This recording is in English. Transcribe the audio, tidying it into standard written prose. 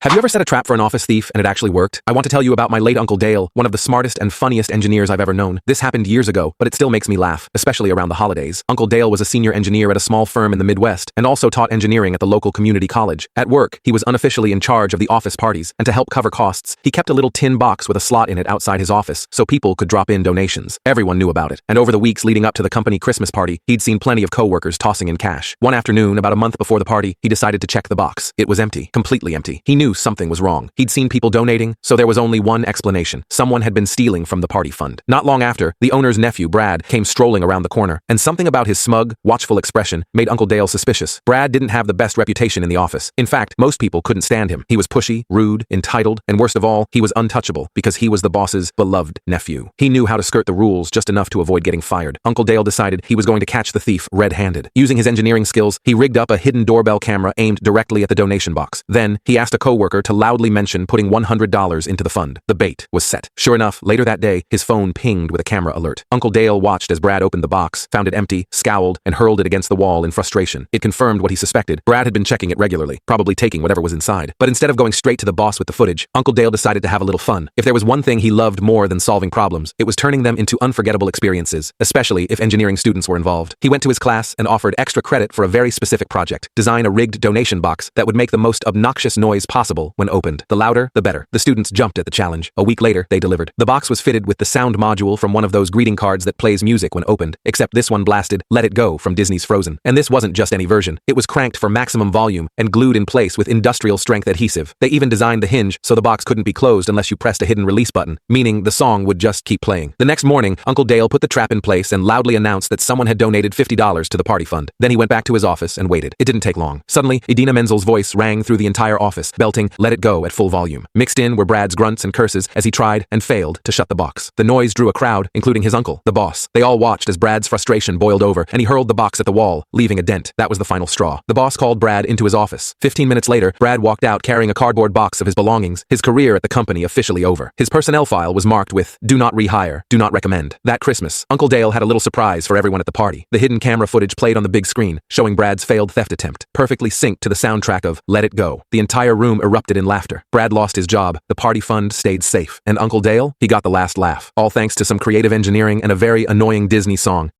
Have you ever set a trap for an office thief and it actually worked? I want to tell you about my late Uncle Dale, one of the smartest and funniest engineers I've ever known. This happened years ago, but it still makes me laugh, especially around the holidays. Uncle Dale was a senior engineer at a small firm in the Midwest and also taught engineering at the local community college. At work, he was unofficially in charge of the office parties, and to help cover costs, he kept a little tin box with a slot in it outside his office so people could drop in donations. Everyone knew about it, and over the weeks leading up to the company Christmas party, he'd seen plenty of coworkers tossing in cash. One afternoon, about a month before the party, he decided to check the box. It was empty, completely empty. He knew something was wrong. He'd seen people donating, so there was only one explanation. Someone had been stealing from the party fund. Not long after, the owner's nephew, Brad, came strolling around the corner, and something about his smug, watchful expression made Uncle Dale suspicious. Brad didn't have the best reputation in the office. In fact, most people couldn't stand him. He was pushy, rude, entitled, and worst of all, he was untouchable because he was the boss's beloved nephew. He knew how to skirt the rules just enough to avoid getting fired. Uncle Dale decided he was going to catch the thief red-handed. Using his engineering skills, he rigged up a hidden doorbell camera aimed directly at the donation box. Then, he asked a coworker to loudly mention putting $100 into the fund. The bait was set. Sure enough, later that day, his phone pinged with a camera alert. Uncle Dale watched as Brad opened the box, found it empty, scowled, and hurled it against the wall in frustration. It confirmed what he suspected. Brad had been checking it regularly, probably taking whatever was inside. But instead of going straight to the boss with the footage, Uncle Dale decided to have a little fun. If there was one thing he loved more than solving problems, it was turning them into unforgettable experiences, especially if engineering students were involved. He went to his class and offered extra credit for a very specific project: design a rigged donation box that would make the most obnoxious noise possible when opened. The louder, the better. The students jumped at the challenge. A week later, they delivered. The box was fitted with the sound module from one of those greeting cards that plays music when opened, except this one blasted "Let It Go" from Disney's Frozen. And this wasn't just any version. It was cranked for maximum volume and glued in place with industrial strength adhesive. They even designed the hinge so the box couldn't be closed unless you pressed a hidden release button, meaning the song would just keep playing. The next morning, Uncle Dale put the trap in place and loudly announced that someone had donated $50 to the party fund. Then he went back to his office and waited. It didn't take long. Suddenly, Idina Menzel's voice rang through the entire office, belting "Let It Go" at full volume. Mixed in were Brad's grunts and curses as he tried and failed to shut the box. The noise drew a crowd, including his uncle, the boss. They all watched as Brad's frustration boiled over, and he hurled the box at the wall, leaving a dent. That was the final straw. The boss called Brad into his office. 15 minutes later, Brad walked out carrying a cardboard box of his belongings, his career at the company officially over. His personnel file was marked with "Do not rehire, do not recommend." That Christmas, Uncle Dale had a little surprise for everyone at the party. The hidden camera footage played on the big screen, showing Brad's failed theft attempt, perfectly synced to the soundtrack of "Let It Go." The entire room erupted in laughter. Brad lost his job, the party fund stayed safe, and Uncle Dale, he got the last laugh. All thanks to some creative engineering and a very annoying Disney song.